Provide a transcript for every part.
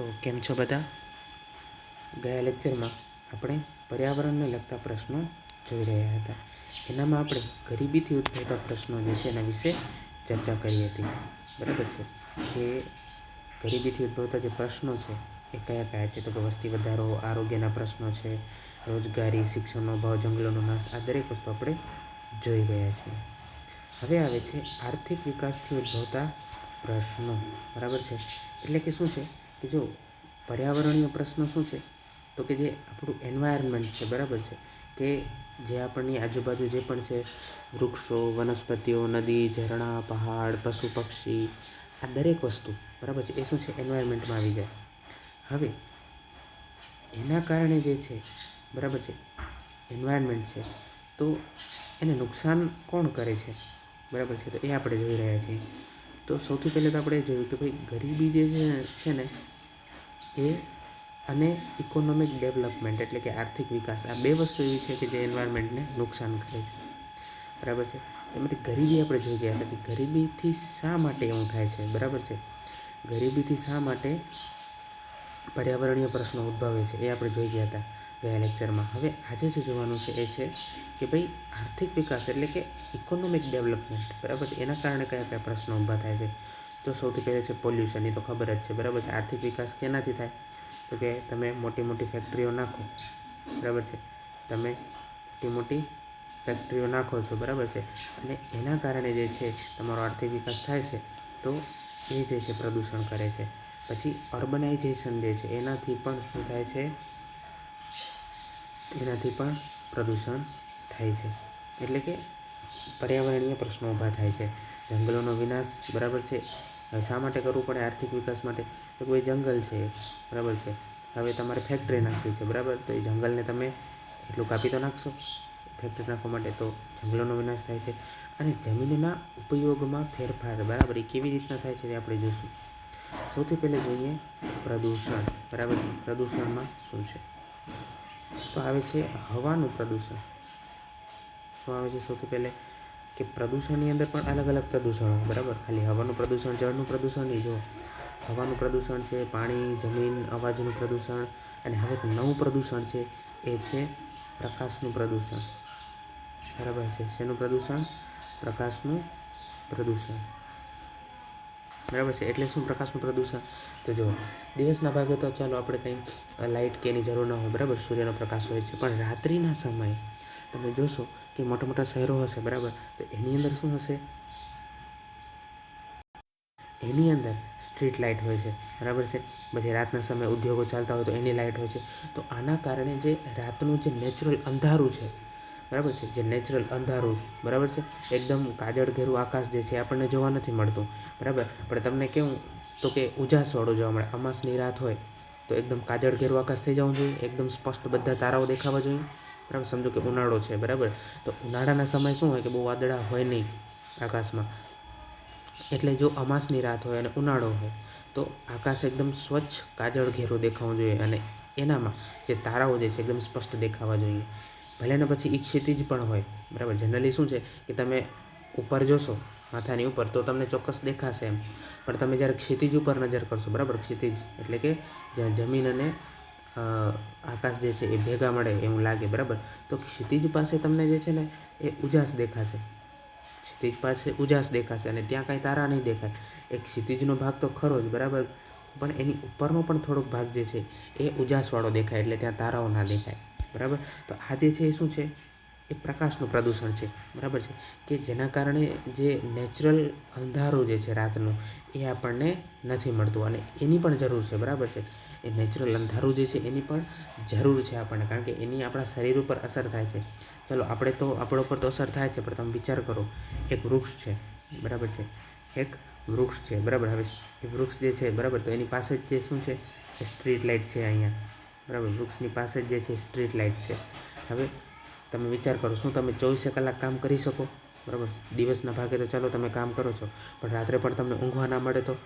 તો કેમ છો બધા? ગયા લેક્ચરમાં આપણે પર્યાવરણને લગતા પ્રશ્નો જોઈ રહ્યા હતા. એનામાં આપણે ગરીબીથી ઉદ્ભવતા પ્રશ્નો જે છે એના વિશે ચર્ચા કરી હતી. બરાબર છે કે ગરીબીથી ઉદ્ભવતા જે પ્રશ્નો છે એ કયા કયા છે? તો કે વસ્તી વધારો, આરોગ્યના પ્રશ્નો છે, રોજગારી, શિક્ષણનો અભાવ, જંગલોનો નાશ, આ દરેક વસ્તુ આપણે જોઈ ગયા છીએ. હવે આવે છે આર્થિક વિકાસથી ઉદ્ભવતા પ્રશ્નો. બરાબર છે, એટલે કે શું છે કે જો પર્યાવરણીય પ્રશ્નો શું છે તો કે જે આપણું એન્વાયરમેન્ટ છે, બરાબર છે, કે જે આપણની આજુબાજુ જે પણ છે વૃક્ષો, વનસ્પતિઓ, નદી, ઝરણા, પહાડ, પશુ પક્ષી, આ દરેક વસ્તુ, બરાબર છે, એ શું છે એન્વાયરમેન્ટમાં આવી જાય. હવે એના કારણે જે છે, બરાબર છે, એન્વાયરમેન્ટ છે તો એને નુકસાન કોણ કરે છે? બરાબર છે, તો એ આપણે જોઈ રહ્યા છીએ. તો સૌથી પહેલાં તો આપણે જોયું કે ભાઈ ગરીબી જે છે ને એ અને ઇકોનોમિક ડેવલપમેન્ટ એટલે કે આર્થિક વિકાસ, આ બે વસ્તુ એવી છે કે જે એન્વાયરમેન્ટને નુકસાન કરે છે. બરાબર છે, એમાંથી ગરીબી આપણે જોઈ ગયા હતા કે ગરીબીથી શા માટે એવું થાય છે. બરાબર છે, ગરીબીથી શા માટે પર્યાવરણીય પ્રશ્નો ઉદ્ભવે છે એ આપણે જોઈ ગયા હતા ગયા લેક્ચરમાં. હવે આજે જે જોવાનું છે એ છે કે ભાઈ આર્થિક વિકાસ એટલે કે ઇકોનોમિક ડેવલપમેન્ટ, બરાબર છે, એના કારણે કયા કયા પ્રશ્નો ઊભા થાય છે. તો સૌથી પહેલાં છે પોલ્યુશન. એ તો ખબર જ છે, બરાબર છે. આર્થિક વિકાસ કેનાથી થાય? તો કે તમે મોટી મોટી ફેક્ટરીઓ નાખો, બરાબર છે, તમે મોટી ફેક્ટરીઓ નાખો છો, બરાબર છે, અને એના કારણે જે છે તમારો આર્થિક વિકાસ થાય છે તો એ જે છે પ્રદૂષણ કરે છે. પછી અર્બનાઇઝેશન જે છે એનાથી પણ શું થાય છે? એનાથી પણ પ્રદૂષણ થાય છે. એટલે કે પર્યાવરણીય પ્રશ્નો ઊભા થાય છે. જંગલોનો વિનાશ, બરાબર છે, હવે શા માટે કરવું પડે આર્થિક વિકાસ માટે? તો કોઈ જંગલ છે, બરાબર છે, હવે તમારે ફેક્ટરી નાખવી છે, બરાબર, તો એ જંગલને તમે એટલું કાપી તો નાખશો ફેક્ટરી નાખવા માટે, તો જંગલોનો વિનાશ થાય છે. અને જમીનના ઉપયોગમાં ફેરફાર, બરાબર, એ કેવી રીતના થાય છે એ આપણે જોઈશું. સૌથી પહેલાં જોઈએ પ્રદૂષણ. બરાબર છે, પ્રદૂષણમાં શું છે? તો આવે છે હવાનું પ્રદૂષણ. શું આવે છે સૌથી પહેલાં? કે પ્રદૂષણની અંદર પણ અલગ અલગ પ્રદૂષણો, બરાબર, ખાલી હવાનું પ્રદૂષણ, જળનું પ્રદૂષણ નહીં. જો હવાનું પ્રદૂષણ છે, પાણી, જમીન, અવાજનું પ્રદૂષણ, અને હવે એક નવું પ્રદૂષણ છે એ છે પ્રકાશનું પ્રદૂષણ. બરાબર છે, શેનું પ્રદૂષણ? પ્રકાશનું પ્રદૂષણ. બરાબર છે, એટલે શું પ્રકાશનું પ્રદૂષણ? તો જો દિવસના ભાગે તો ચાલો આપણે કંઈ લાઇટ કે એની જરૂર ન હોય, બરાબર, સૂર્યનો પ્રકાશ હોય છે, પણ રાત્રિના સમયે તમે જોશો કે મોટા મોટા શહેરો હશે, બરાબર, તો એની અંદર શું હશે? એની અંદર સ્ટ્રીટ લાઇટ હોય છે, બરાબર છે, પછી રાતના સમયે ઉદ્યોગો ચાલતા હોય તો એની લાઇટ હોય છે. તો આના કારણે જે રાતનું જે નેચરલ અંધારું છે, બરાબર છે, જે નેચરલ અંધારું, બરાબર છે, એકદમ કાજળ ઘેરું આકાશ જે છે આપણને જોવા નથી મળતું, બરાબર, પણ તમને કેવું તો કે ઉજાસવાળું જોવા મળે. અમાસની રાત હોય તો એકદમ કાજળ ઘેરું આકાશ થઈ જવું જોઈએ, એકદમ સ્પષ્ટ બધા તારાઓ દેખાવા જોઈએ, બરાબર. સમજો કે ઉનાળો છે, બરાબર, તો ઉનાળાના સમયે શું હોય કે બહુ વાદળા હોય નહીં આકાશમાં. એટલે જો અમાસની રાત હોય અને ઉનાળો હોય તો આકાશ એકદમ સ્વચ્છ કાજળ ઘેરું દેખાવું જોઈએ, અને એનામાં જે તારાઓ જે છે એકદમ સ્પષ્ટ દેખાવા જોઈએ. ભલે ને પછી એ ક્ષિતિજ પણ હોય, બરાબર. જનરલી શું છે કે તમે ઉપર જોશો માથાની ઉપર તો તમને ચોક્કસ દેખાશે એમ, પણ તમે જ્યારે ક્ષિતિજ ઉપર નજર કરશો, બરાબર, ક્ષિતિજ એટલે કે જ્યાં જમીન અને આકાશ જે છે એ ભેગા મળે એવું લાગે, બરાબર, તો ક્ષિતિજ પાસે તમને જે છે ને એ ઉજાસ દેખાશે. ક્ષિતિજ પાસે ઉજાસ દેખાશે અને ત્યાં કાંઈ તારા નહીં દેખાય. એક ક્ષિતિજનો ભાગ તો ખરો જ, બરાબર, પણ એની ઉપરનો પણ થોડોક ભાગ જે છે એ ઉજાસવાળો દેખાય, એટલે ત્યાં તારાઓ ના દેખાય, બરાબર. તો આ જે છે એ શું છે? એ પ્રકાશનું પ્રદૂષણ છે, બરાબર છે, કે જેના કારણે જે નેચરલ અંધારું જે છે રાતનું એ આપણને નથી મળતું, અને એની પણ જરૂર છે, બરાબર છે. એ નેચરલ અંધારું જે છે એની પણ જરૂર છે આપણને, કારણ કે એની આપણા શરીર ઉપર અસર થાય છે. ચાલો આપણે તો આપણા ઉપર તો અસર થાય છે, પણ તમે વિચાર કરો એક વૃક્ષ છે, બરાબર છે, એક વૃક્ષ છે, બરાબર. હવે એ વૃક્ષ જે છે, બરાબર, તો એની પાસે જ જે શું છે એ સ્ટ્રીટ લાઇટ છે અહીંયા, બરાબર, વૃક્ષની પાસે જ જે છે સ્ટ્રીટ લાઇટ છે. હવે તમે વિચાર કરો, શું તમે 24 કલાક કામ કરી શકો? બરાબર, દિવસના ભાગે તો ચાલો તમે કામ કરો છો, પણ રાત્રે પણ તમને ઊંઘવા ના મળે તો,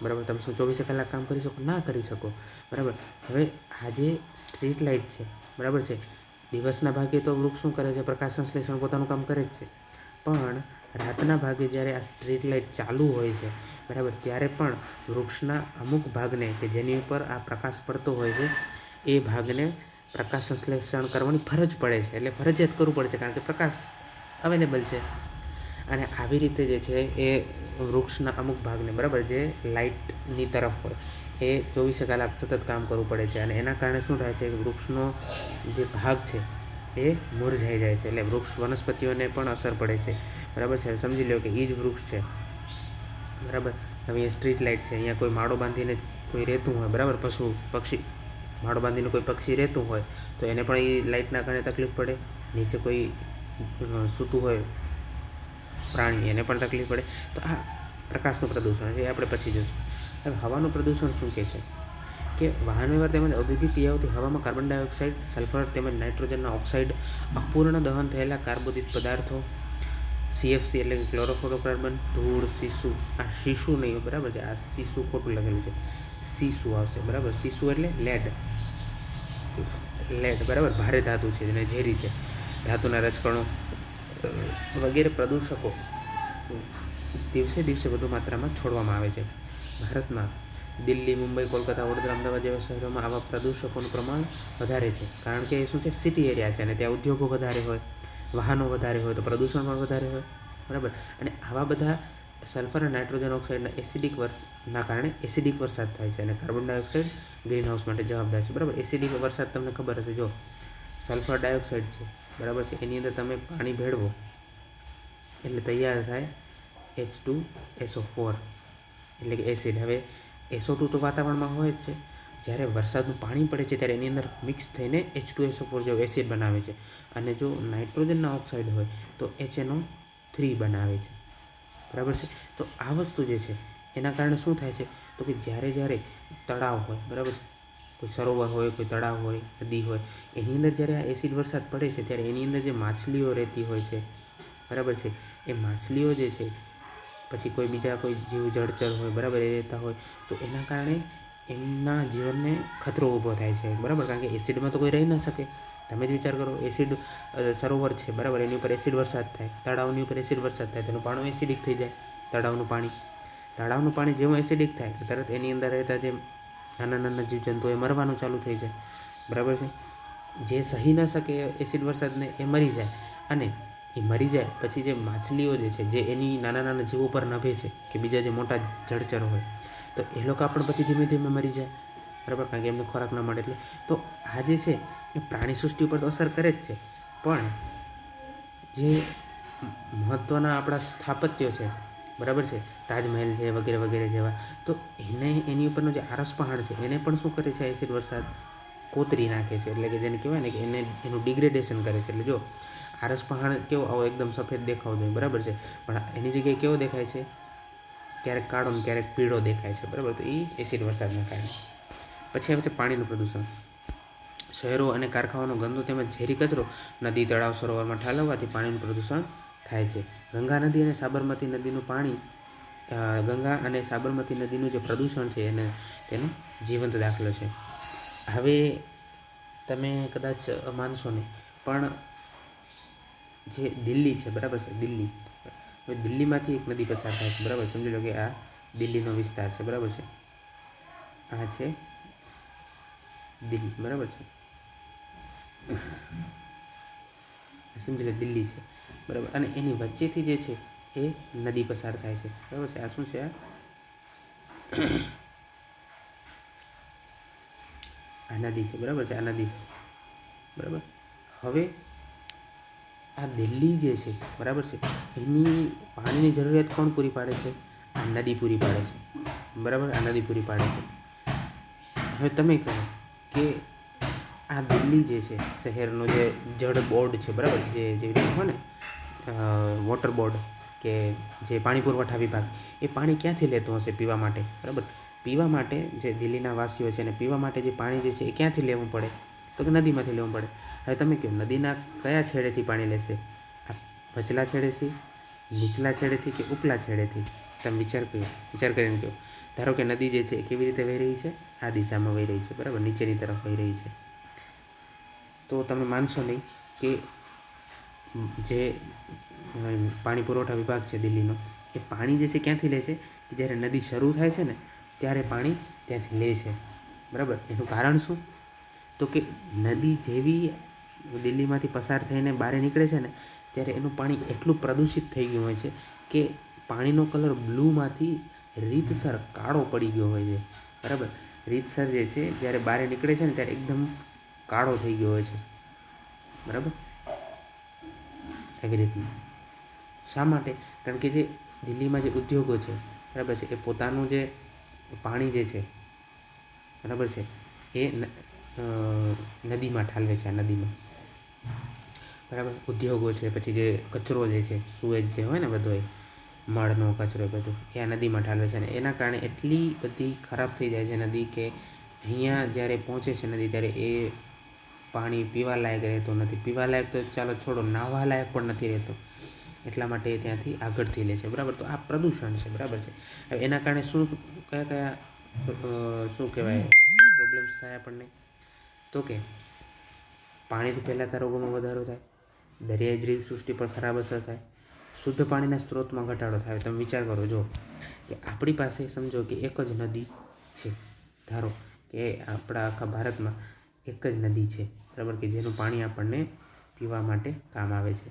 બરાબર, તમે શું 24 કલાક કામ કરી શકો? ના કરી શકો, બરાબર. હવે આ જે સ્ટ્રીટ લાઇટ છે, બરાબર છે, દિવસના ભાગે તો વૃક્ષ શું કરે છે? પ્રકાશ સંશ્લેષણ પોતાનું કામ કરે જ છે, પણ રાતના ભાગે જ્યારે આ સ્ટ્રીટ લાઇટ ચાલુ હોય છે બરાબર, ત્યારે પણ વૃક્ષના અમુક ભાગને કે જેની ઉપર આ પ્રકાશ પડતો હોય છે એ ભાગને પ્રકાશ સંશ્લેષણ કરવાની ફરજ પડે છે, એટલે ફરજિયાત કરવું પડે છે કારણ કે પ્રકાશ અવેલેબલ છે. અને આવી રીતે જે છે એ વૃક્ષના અમુક ભાગને, બરાબર, જે લાઇટની તરફ હોય એ 24 કલાક સતત કામ કરવું પડે છે. અને એના કારણે શું થાય છે કે વૃક્ષનો જે ભાગ છે એ મુરઝાઈ જાય છે, એટલે વૃક્ષ વનસ્પતિઓને પણ અસર પડે છે. બરાબર છે, સમજી લો કે એ જ વૃક્ષ છે, બરાબર. હવે અહીંયા સ્ટ્રીટ લાઇટ છે, અહીંયા કોઈ માળો બાંધીને કોઈ રહેતું હોય, બરાબર, પક્ષી માળો બાંધીને કોઈ પક્ષી રહેતું હોય તો એને પણ એ લાઇટના કારણે તકલીફ પડે. નીચે કોઈ સૂતું હોય પ્રાણી, એને પણ તકલીફ પડે. તો આ પ્રકાશનું પ્રદૂષણ છે, એ આપણે પછી જોઈશું. હવે હવાનું પ્રદૂષણ શું કહે છે કે વાહન વ્યવહાર તેમજ ઔદ્યોગિક ક્રિયાઓથી હવામાં કાર્બન ડાયોક્સાઇડ, સલ્ફર તેમજ નાઇટ્રોજનના ઓક્સાઇડ, અપૂર્ણ દહન થયેલા કાર્બોદિત પદાર્થો, CFC એટલે કે ક્લોરોફ્લોરોકાર્બન, ધૂળ, શીશુ, આ શીશુ નહીં, બરાબર છે, આ શીશુ ખોટું લખેલું છે, શીશુ આવશે, બરાબર. શીશુ એટલે લેડ, બરાબર, ભારે ધાતુ છે અને ઝેરી છે. ધાતુના રજકણો વગેરે પ્રદૂષકો દિવસે દિવસે વધુ માત્રામાં છોડવામાં આવે છે. ભારતમાં દિલ્હી, મુંબઈ, કોલકાતા, વડોદરા, અમદાવાદ જેવા શહેરોમાં આવા પ્રદૂષકોનું પ્રમાણ વધારે છે, કારણ કે એ શું છે, સિટી એરિયા છે અને ત્યાં ઉદ્યોગો વધારે હોય, વાહનો વધારે હોય તો પ્રદૂષણ પણ વધારે હોય, બરાબર. અને આવા બધા સલ્ફર અને નાઇટ્રોજન ઓક્સાઇડના એસિડિક વર્ષના કારણે એસિડિક વરસાદ થાય છે અને કાર્બન ડાયોક્સાઇડ ગ્રીન હાઉસ માટે જવાબદાર છે, બરાબર. એસિડિક વરસાદ તમને ખબર હશે, જો સલ્ફર ડાયોક્સાઇડ છે, બરાબર છે, એની અંદર તમે પાણી ભેળવો એટલે તૈયાર થાય H2SO4 એટલે કે એસિડ. હવે SO2 તો વાતાવરણમાં હોય જ છે, જ્યારે વરસાદનું પાણી પડે છે ત્યારે એની અંદર મિક્સ થઈને H2SO4 જેવો એસિડ બનાવે છે. અને જો નાઇટ્રોજનના ઓક્સાઇડ હોય તો HNO3 બનાવે છે, બરાબર છે. તો આ વસ્તુ જે છે એના કારણે શું થાય છે તો કે જ્યારે તળાવ હોય, બરાબર છે, કોઈ સરોવર હોય, કોઈ તળાવ હોય, નદી હોય, એની અંદર જ્યારે આ એસિડ વરસાદ પડે છે ત્યારે એની અંદર જે માછલીઓ રહેતી હોય છે, બરાબર છે, એ માછલીઓ જે છે પછી કોઈ બીજા કોઈ જીવ જળચર હોય, બરાબર, એ રહેતા હોય તો એના કારણે એમના જીવનને ખતરો ઊભો થાય છે, બરાબર. કારણ કે એસિડમાં તો કોઈ રહી ન શકે. તમે જ વિચાર કરો, એસિડ સરોવર છે, બરાબર, એની ઉપર એસિડ વરસાદ થાય, તળાવની ઉપર એસિડ વરસાદ થાય, તેનું પાણી એસિડિક થઈ જાય. તળાવનું પાણી જેવું એસિડિક થાય તરત એની અંદર રહેતા જે નાના નાના જીવજંતુઓ એ મરવાનું ચાલુ થઈ જાય, બરાબર છે. જે સહી ન શકે એસિડ વરસાદને એ મરી જાય. અને એ મરી જાય પછી જે માછલીઓ જે છે, જે એની નાના નાના જીવો પર નભે છે કે બીજા જે મોટા જળચર હોય તો એ લોકો પણ પછી ધીમે ધીમે મરી જાય, બરાબર, કારણ કે એમને ખોરાક ન મળે એટલે. તો આ જે છે એ પ્રાણી સૃષ્ટિ ઉપર તો અસર કરે જ છે, પણ જે મહત્ત્વના આપણા સ્થાપત્યો છે, બરાબર છે, તાજમહેલ છે વગેરે વગેરે જેવા, તો એની ઉપરનો જે આરસ પહાડ છે એને પણ શું કરે છે એસિડ વરસાદ કોતરી નાખે છે, એટલે કે જેને કહેવાય ને કે એનું ડિગ્રેડેશન કરે છે. એટલે જો આરસ પહાડ કેવો આવો એકદમ સફેદ દેખાવો જોઈએ, બરાબર છે, પણ એની જગ્યાએ કેવો દેખાય છે, ક્યારેક કાળો ને ક્યારેક પીળો દેખાય છે, બરાબર. તો એ એસિડ વરસાદના કારણે. પછી આવે છે પાણીનું પ્રદૂષણ. શહેરો અને કારખાનાનો ગંદો તેમજ ઝેરી કચરો નદી, તળાવ, સરોવરમાં ઠાલવવાથી પાણીનું પ્રદૂષણ થાય છે. ગંગા નદી અને સાબરમતી નદીનું પાણી, ગંગા અને સાબરમતી નદીનું જે પ્રદૂષણ છે તેનો જીવંત દાખલો છે. હવે તમે કદાચ માનશો નહીં, પણ જે દિલ્હી છે, બરાબર છે, હવે દિલ્હીમાંથી એક નદી પસાર થાય છે, બરાબર. સમજી લો કે આ દિલ્હીનો વિસ્તાર છે, બરાબર છે, આ છે દિલ્હી, બરાબર છે, સમજી લો દિલ્હી છે, બરાબર. અને એની વચ્ચેથી જે છે એ નદી પસાર થાય છે, બરાબર છે. આ શું છે, આ નદી છે, બરાબર છે, આ નદી, બરાબર. હવે આ દિલ્હી જે છે, બરાબર છે, એની પાણીની જરૂરિયાત કોણ પૂરી પાડે છે? આ નદી પૂરી પાડે છે, બરાબર. આ નદી પૂરી પાડે છે. હવે તમે કહો કે આ દિલ્હી જે છે શહેરનો જે જળ બોર્ડ છે, બરાબર, જે હોય ને વોટર બોર્ડ કે જે પાણી પુરવઠા વિભાગ, એ પાણી ક્યાંથી લેતું હશે પીવા માટે, બરાબર. પીવા માટે જે દિલ્હીના વાસીઓ છે એને પીવા માટે જે પાણી જે છે એ ક્યાંથી લેવું પડે તો કે નદીમાંથી લેવું પડે. હવે તમે કહો નદીના કયા છેડેથી પાણી લેશે? આ વચલા છેડેથી, નીચલા છેડેથી કે ઉપલા છેડેથી? તમે વિચાર કરીને કહો. ધારો કે નદી જે છે એ કેવી રીતે વહી રહી છે? આ દિશામાં વહી રહી છે, બરાબર, નીચેની તરફ વહી રહી છે. તો તમે માનશો નહીં કે જે પાણી પુરવઠા વિભાગ છે દિલ્હીનો, એ પાણી જે છે ક્યાંથી લે છે? કે જ્યારે નદી શરૂ થાય છે ને ત્યારે પાણી ત્યાંથી લે છે, બરાબર. એનું કારણ શું? તો કે નદી જેવી દિલ્હીમાંથી પસાર થઈને બહાર નીકળે છે ને ત્યારે એનું પાણી એટલું પ્રદૂષિત થઈ ગયું હોય છે કે પાણીનો કલર બ્લુમાંથી રીતસર કાળો પડી ગયો હોય છે, બરાબર. રીતસર જે છે જ્યારે બહાર નીકળે છે ને ત્યારે એકદમ કાળો થઈ ગયો હોય છે, બરાબર. એવી રીતનું શા માટે? કારણ કે જે દિલ્હીમાં જે ઉદ્યોગો છે, બરાબર છે, એ પોતાનું જે પાણી જે છે, બરાબર છે, એ નદીમાં ઠાલવે છે. આ નદીમાં, બરાબર, ઉદ્યોગો છે, પછી જે કચરો જે છે, સુએજ જે હોય ને બધો એ મળનો કચરો બધું એ આ નદીમાં ઠાલવે છે. અને એના કારણે એટલી બધી ખરાબ થઈ જાય છે નદી કે અહીંયા જ્યારે પહોંચે છે નદી ત્યારે એ પાણી પીવા લાયક રહેતું નથી. પીવા લાયક તો ચાલો છોડો, નાહવા લાયક પણ નથી રહેતો. એટલા માટે ત્યાંથી આગળથી લે છે, બરાબર. તો આ પ્રદૂષણ છે, બરાબર છે. હવે એના કારણે કયા કયા શું કહેવાય પ્રોબ્લેમ્સ થાય આપણને? તો કે પાણીથી ફેલાતા રોગોમાં વધારો થાય, દરિયાઈ જીવસૃષ્ટિ પર ખરાબ અસર થાય, શુદ્ધ પાણીના સ્ત્રોતમાં ઘટાડો થાય. તમે વિચાર કરો, જો કે આપણી પાસે સમજો કે એક જ નદી છે, ધારો કે આપણા આખા ભારતમાં એક જ નદી છે, બરાબર, કે જેનું પાણી આપણને પીવા માટે કામ આવે છે.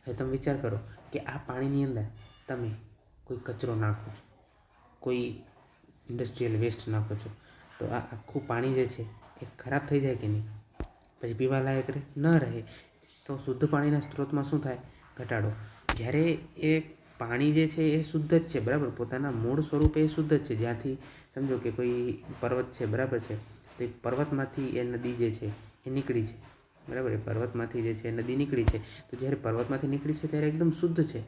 હવે તમે વિચાર કરો કે આ પાણીની અંદર તમે કોઈ કચરો નાખો છો, કોઈ ઇન્ડસ્ટ્રીયલ વેસ્ટ નાખો છો, તો આ આખું પાણી જે છે એ ખરાબ થઈ જાય કે નહીં? પછી પીવા લાયક ન રહે. તો શુદ્ધ પાણીના સ્ત્રોતમાં શું થાય? ઘટાડો. જ્યારે એ પાણી જે છે એ શુદ્ધ જ છે, બરાબર, પોતાના મૂળ સ્વરૂપે એ શુદ્ધ જ છે. જ્યાંથી સમજો કે કોઈ પર્વત છે, બરાબર છે, તો એ પર્વતમાંથી એ નદી જે છે એ નીકળી છે, બરાબર. એ પર્વતમાંથી જે છે એ નદી નીકળી છે. તો જ્યારે પર્વતમાંથી નીકળી છે ત્યારે એકદમ શુદ્ધ છે,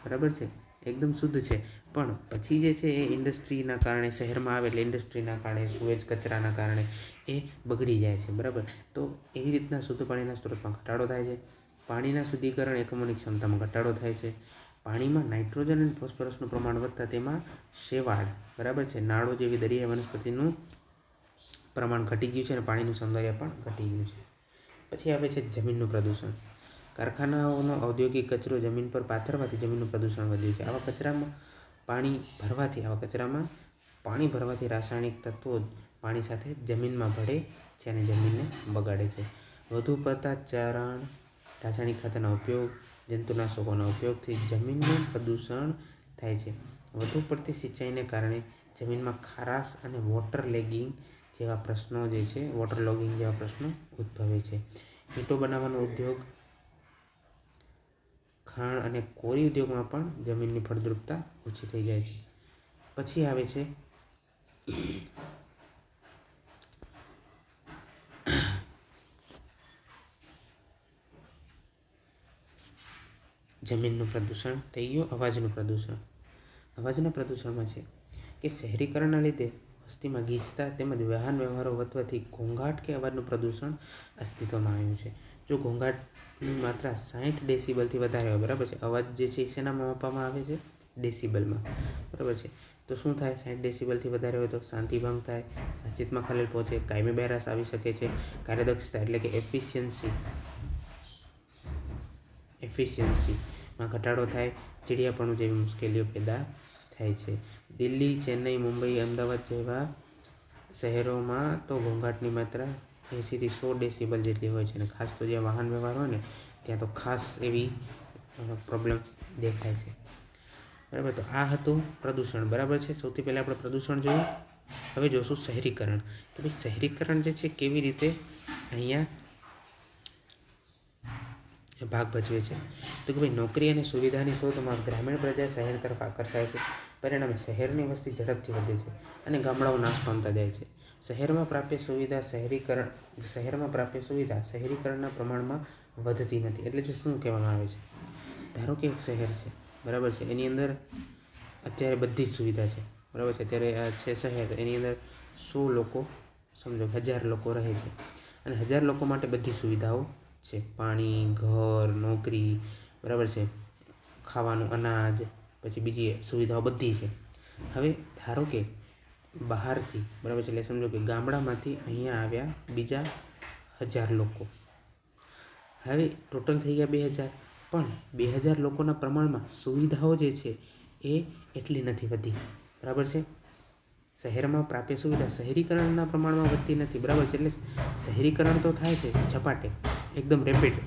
બરાબર છે, એકદમ શુદ્ધ છે. પણ પછી જે છે એ ઇન્ડસ્ટ્રીના કારણે શહેરમાં આવે, એટલે ઇન્ડસ્ટ્રીના કારણે, સુએજ કચરાના કારણે એ બગડી જાય છે, બરાબર. તો એવી રીતના શુદ્ધ પાણીના સ્ત્રોતમાં ઘટાડો થાય છે. પાણીના શુદ્ધિકરણ એકમોની ક્ષમતામાં ઘટાડો થાય છે. પાણીમાં નાઇટ્રોજન અને ફોસ્ફરસનું પ્રમાણ વધતા તેમાં શેવાળ, બરાબર છે, નાળો જેવી દરિયાઈ વનસ્પતિનું પ્રમાણ ઘટી ગયું છે અને પાણીનું સૌંદર્ય પણ ઘટી ગયું છે. પછી આવે છે જમીનનું પ્રદૂષણ. કારખાનાઓનો ઔદ્યોગિક કચરો જમીન પર પાથરવાથી જમીનનું પ્રદૂષણ વધ્યું છે. આવા કચરામાં પાણી ભરવાથી રાસાયણિક તત્વો પાણી સાથે જમીનમાં ભળે છે અને જમીનને બગાડે છે. વધુ પડતા ચારણ, રાસાયણિક ખાતરના ઉપયોગ, જંતુનાશકોના ઉપયોગથી જમીનનું પ્રદૂષણ થાય છે. વધુ પડતી સિંચાઈને કારણે જમીનમાં ખારાશ અને વોટર લોગિંગ જેવા પ્રશ્નો ઉદ્ભવે છે. ઈંટો બનાવવાનો ઉદ્યોગ, ખાણ અને કોરી ઉદ્યોગમાં પણ જમીનની ફળદ્રુપતા ઓછી થઈ જાય છે. પછી આવે છે જમીનનું પ્રદૂષણ થઈ ગયું. અવાજનું પ્રદૂષણ. અવાજના પ્રદૂષણમાં છે કે શહેરીકરણના લીધે વસ્તીમાં ગીચતા તેમજ વાહન વ્યવહારો વધવાથી ઘોંઘાટ કે અવાજનું પ્રદૂષણ અસ્તિત્વમાં આવ્યું છે. જો ઘોંઘાટની માત્રા 60 ડેસિબલથી વધારે હોય, બરાબર છે, અવાજ જે છે એ શેનામાં માપવામાં આવે છે? ડેસિબલમાં, બરાબર છે. તો શું થાય? 60 ડેસિબલથી વધારે હોય તો શાંતિ ભંગ થાય, વાતચીતમાં ખલેલ પહોંચે, કાયમી બહેરાશ આવી શકે છે, કાર્યદક્ષતા એટલે કે એફિશિયન્સીમાં ઘટાડો થાય, ચીડિયાપણું જેવી મુશ્કેલીઓ પેદા થાય છે. દિલ્હી, ચેન્નઈ, મુંબઈ, અમદાવાદ જેવા શહેરોમાં તો ઘોંઘાટની માત્રા 80થી 100 ડેસિબલ જેટલી હોય છે. અને ખાસ તો જ્યાં વાહન વ્યવહાર હોય ને ત્યાં તો ખાસ એવી પ્રોબ્લેમ દેખાય છે, બરાબર. તો આ હતું પ્રદૂષણ, બરાબર છે. સૌથી પહેલાં આપણે પ્રદૂષણ જોયું. હવે જોઈશું શહેરીકરણ, કે ભાઈ શહેરીકરણ જે છે કેવી રીતે અહીંયા ભાગ ભજવે છે. તો કે ભાઈ નોકરી અને સુવિધાની શોધમાં ગ્રામીણ પ્રજા શહેર તરફ આકર્ષાય છે. પરિણામે શહેરની વસ્તી ઝડપથી વધે છે અને ગામડાઓ નાશ પામતા જાય છે. શહેરમાં પ્રાપ્ય સુવિધા શહેરીકરણના પ્રમાણમાં વધતી નથી. એટલે જો શું કહેવામાં આવે છે, ધારો કે એક શહેર છે, બરાબર છે, એની અંદર અત્યારે બધી જ સુવિધા છે, બરાબર છે. અત્યારે આ છે શહેર, એની અંદર 100 લોકો, સમજો 1000 લોકો રહે છે અને 1000 લોકો માટે બધી સુવિધાઓ છે. પાણી, ઘર, નોકરી, બરાબર છે, ખાવાનું, અનાજ, પછી બીજી સુવિધાઓ બધી છે. હવે ધારો કે બહારથી, બરાબર છે, એટલે સમજો કે ગામડામાંથી અહીંયા આવ્યા બીજા 1000 લોકો. હવે ટોટલ થઈ ગયા 2000, પણ 2000 લોકોના પ્રમાણમાં સુવિધાઓ જે છે એ એટલી નથી વધી, બરાબર છે. શહેરમાં પ્રાપ્ય સુવિધા શહેરીકરણના પ્રમાણમાં વધતી નથી, બરાબર છે. એટલે શહેરીકરણ તો થાય છે ઝપાટે, એકદમ રેપિડ,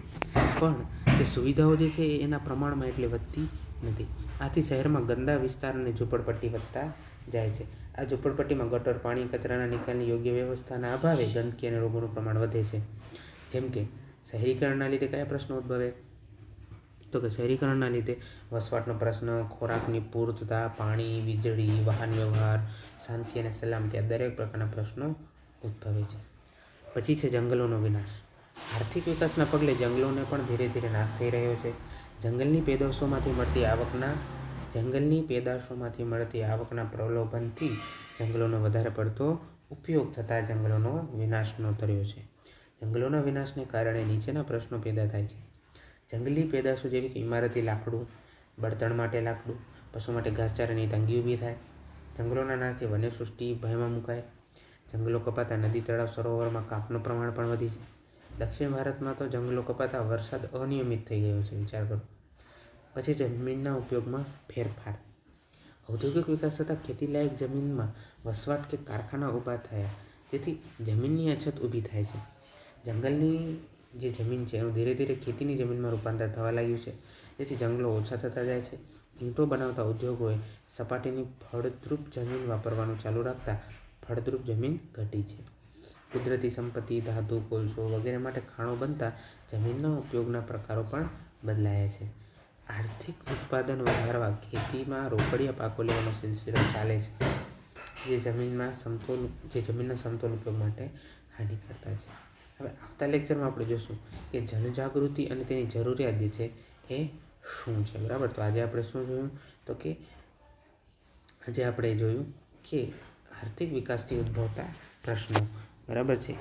પણ જે સુવિધાઓ જે છે એ એના પ્રમાણમાં એટલી વધતી નથી. આથી શહેરમાં ગંદા વિસ્તાર અને ઝૂંપડપટ્ટી વધતા જાય છે. આ ઝૂંપડપટ્ટીમાં ગટર, પાણી, કચરાના નિકાલની યોગ્ય વ્યવસ્થાના અભાવે ગંદકી અને રોગોનું પ્રમાણ વધે છે. જેમ કે શહેરીકરણના લીધે કયા પ્રશ્નો ઉદ્ભવે? તો કે શહેરીકરણના લીધે વસવાટનો પ્રશ્ન, ખોરાકની પૂર્તતા, પાણી, વીજળી, વાહન વ્યવહાર, શાંતિ અને સલામતી, આ દરેક પ્રકારના પ્રશ્નો ઉદ્ભવે છે. પછી છે જંગલોનો વિનાશ. આર્થિક વિકાસના પગલે જંગલોને પણ ધીરે ધીરે નાશ થઈ રહ્યો છે. જંગલની પેદાશોમાંથી મળતી આવકના પ્રલોભનથી જંગલોનો વધારે પડતો ઉપયોગ થતાં જંગલોનો વિનાશ નોંધાયો છે. જંગલોના વિનાશને કારણે નીચેના પ્રશ્નો પેદા થાય છે. જંગલી પેદાશો જેવી કે ઇમારતી લાકડું, બળતણ માટે લાકડું, પશુ માટે ઘાસચારાની તંગી ઊભી થાય. જંગલોના નાશથી વન્યસૃષ્ટિ ભયમાં મુકાય. જંગલો કપાતા નદી, તળાવ, સરોવરમાં કાપનું પ્રમાણ પણ વધી છે. દક્ષિણ ભારતમાં તો જંગલો કપાતા વરસાદ અનિયમિત થઈ ગયો છે, વિચાર કરો. પછી જમીનના ઉપયોગમાં ફેરફાર. ઔદ્યોગિક વિકાસ થતાં ખેતીલાયક જમીનમાં વસવાટ કે કારખાના ઊભા થયા, જેથી જમીનની અછત ઊભી થાય છે. જંગલની જે જમીન છે એનું ધીરે ધીરે ખેતીની જમીનમાં રૂપાંતર થવા લાગ્યું છે, જેથી જંગલો ઓછા થતા જાય છે. ઈંટો બનાવતા ઉદ્યોગોએ સપાટીની ફળદ્રુપ જમીન વાપરવાનું ચાલુ રાખતા ફળદ્રુપ જમીન ઘટી છે. કુદરતી સંપત્તિ, ધાતુ, કોલસો વગેરે માટે ખાણો બનતા જમીનના ઉપયોગના પ્રકારો પણ બદલાયા છે. આર્થિક ઉત્પાદન વધારવા ખેતીમાં રોકડિયા પાકો લેવાનો સિલસિલો ચાલે છે, જે જમીનના સમતોલ ઉપયોગ માટે હાનિકર્તા છે. હવે આવતા લેક્ચરમાં આપણે જોશું કે જનજાગૃતિ અને તેની જરૂરિયાત જે છે એ શું છે, બરાબર. તો આજે આપણે શું જોયું? તો કે આજે આપણે જોયું કે આર્થિક વિકાસથી ઉદ્ભવતા પ્રશ્નો, બરાબર છે.